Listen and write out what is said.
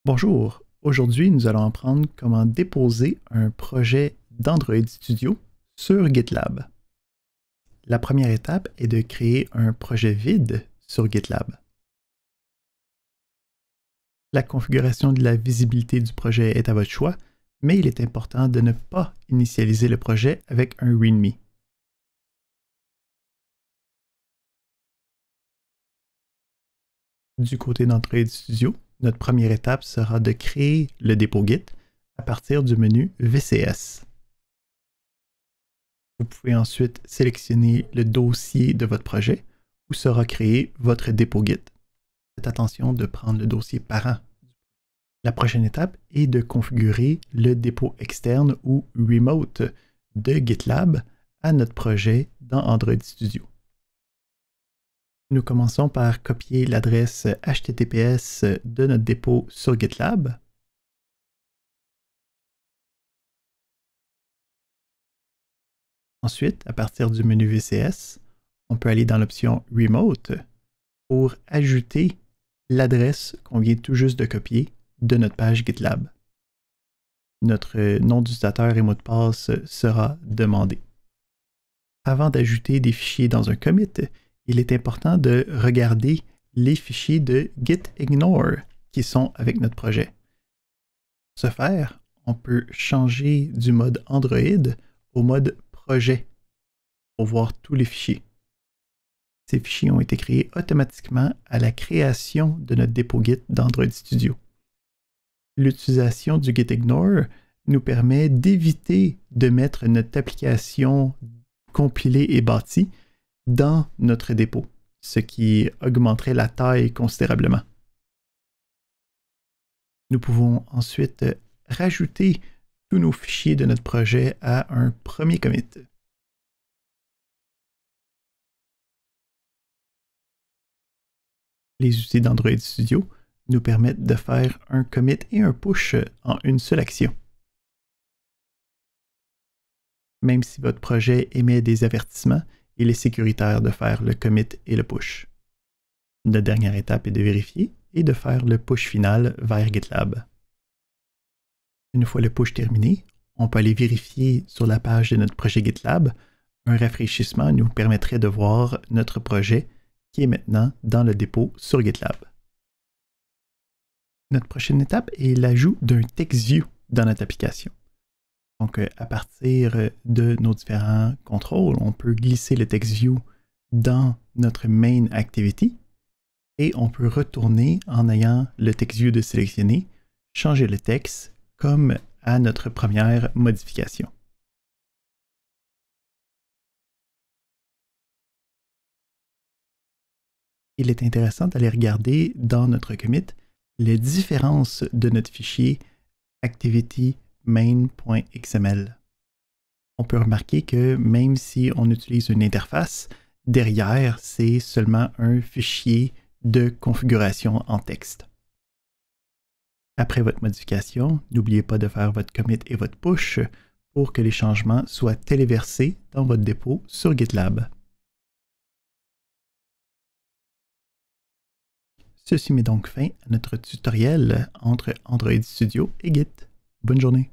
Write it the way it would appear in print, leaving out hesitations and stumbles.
Bonjour, aujourd'hui nous allons apprendre comment déposer un projet d'Android Studio sur GitLab. La première étape est de créer un projet vide sur GitLab. La configuration de la visibilité du projet est à votre choix, mais il est important de ne pas initialiser le projet avec un README. Du côté d'Android Studio, notre première étape sera de créer le dépôt Git à partir du menu VCS. Vous pouvez ensuite sélectionner le dossier de votre projet où sera créé votre dépôt Git. Faites attention de prendre le dossier parent. La prochaine étape est de configurer le dépôt externe ou remote de GitLab à notre projet dans Android Studio. Nous commençons par copier l'adresse HTTPS de notre dépôt sur GitLab. Ensuite, à partir du menu VCS, on peut aller dans l'option Remote pour ajouter l'adresse qu'on vient tout juste de copier de notre page GitLab. Notre nom d'utilisateur et mot de passe sera demandé. Avant d'ajouter des fichiers dans un commit, il est important de regarder les fichiers de gitignore qui sont avec notre projet. Pour ce faire, on peut changer du mode Android au mode projet pour voir tous les fichiers. Ces fichiers ont été créés automatiquement à la création de notre dépôt Git d'Android Studio. L'utilisation du gitignore nous permet d'éviter de mettre notre application compilée et bâtie dans notre dépôt, ce qui augmenterait la taille considérablement. Nous pouvons ensuite rajouter tous nos fichiers de notre projet à un premier commit. Les outils d'Android Studio nous permettent de faire un commit et un push en une seule action. Même si votre projet émet des avertissements, il est sécuritaire de faire le commit et le push. La dernière étape est de vérifier et de faire le push final vers GitLab. Une fois le push terminé, on peut aller vérifier sur la page de notre projet GitLab. Un rafraîchissement nous permettrait de voir notre projet qui est maintenant dans le dépôt sur GitLab. Notre prochaine étape est l'ajout d'un TextView dans notre application. Donc, à partir de nos différents contrôles, on peut glisser le TextView dans notre main activity et on peut retourner en ayant le TextView de sélectionné, changer le texte comme à notre première modification. Il est intéressant d'aller regarder dans notre commit les différences de notre fichier activity main.xml. On peut remarquer que même si on utilise une interface, derrière, c'est seulement un fichier de configuration en texte. Après votre modification, n'oubliez pas de faire votre commit et votre push pour que les changements soient téléversés dans votre dépôt sur GitLab. Ceci met donc fin à notre tutoriel entre Android Studio et Git. Bonne journée!